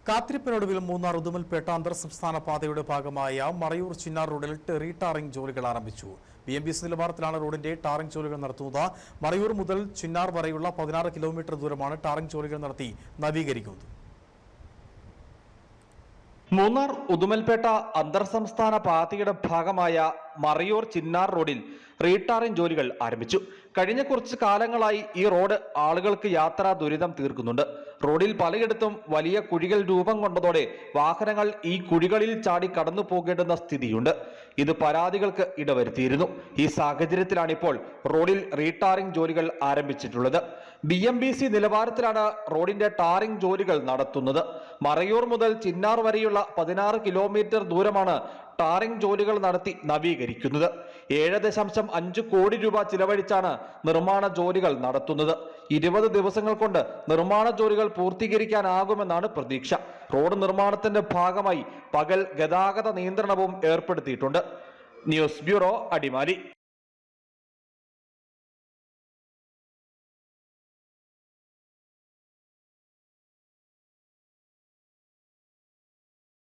കാത്തിരിപ്പിനൊടുവിൽ മൂന്നാർ ഉദുമൽപേട്ട അന്തർ സംസ്ഥാന പാതയുടെ ഭാഗമായ മറയൂർ ചിന്നാർ റോഡിൽ റീടാറിംഗ് ജോലികൾ ആരംഭിച്ചു. BMBC നിലവാരത്തിലാണ് റോഡിന്റെ ടാറിംഗ് ജോലികൾ നടത്തുന്നത്. മറയൂർ മുതൽ ചിന്നാർ വരെയുള്ള 16 കിലോമീറ്റർ ദൂരമാണ് ടാറിംഗ് ജോലികൾ നടത്തി നവീകരിക്കുന്നത്. മൂന്നാർ ഉദുമൽപേട്ട അന്തർ സംസ്ഥാന പാതയുടെ ഭാഗമായ മറയൂർ ചിന്നാർ റോഡിൽ റീടാറിംഗ് ജോലികൾ ആരംഭിച്ചു. കഴിഞ്ഞ കുറച്ച് കാലങ്ങളായി ഈ റോഡ് ആളുകൾക്ക് യാത്രാ ദുരിതം തീർക്കുന്നുണ്ട്. റോഡിൽ പലയിടത്തും വലിയ കുഴികൾ രൂപം കൊണ്ടതോടെ വാഹനങ്ങൾ ഈ കുഴികളിൽ ചാടി കടന്നു പോകേണ്ടുന്ന സ്ഥിതിയുണ്ട്. ഇത് പരാതികൾക്ക് ഇടവരുത്തിയിരുന്നു. ഈ സാഹചര്യത്തിലാണ് ഇപ്പോൾ റോഡിൽ റീടാറിംഗ് ജോലികൾ ആരംഭിച്ചിട്ടുള്ളത്. BMBC നിലവാരത്തിലാണ് റോഡിന്റെ ടാറിംഗ് ജോലികൾ നടത്തുന്നത്. മറയൂർ മുതൽ ചിന്നാർ വരെയുള്ള 16 കിലോമീറ്റർ ദൂരമാണ് ടാറിംഗ് ജോലികൾ നടത്തി നവീകരിക്കുന്നത്. 7.5 കോടി രൂപ ചിലവഴിച്ചാണ് നിർമ്മാണ ജോലികൾ നടത്തുന്നത്. 20 ദിവസങ്ങൾ കൊണ്ട് നിർമ്മാണ ജോലികൾ പൂർത്തീകരിക്കാനാകുമെന്നാണ് പ്രതീക്ഷ. റോഡ് നിർമ്മാണത്തിന്റെ ഭാഗമായി പകൽ ഗതാഗത നിയന്ത്രണവും ഏർപ്പെടുത്തിയിട്ടുണ്ട്. News bureau, Adimali.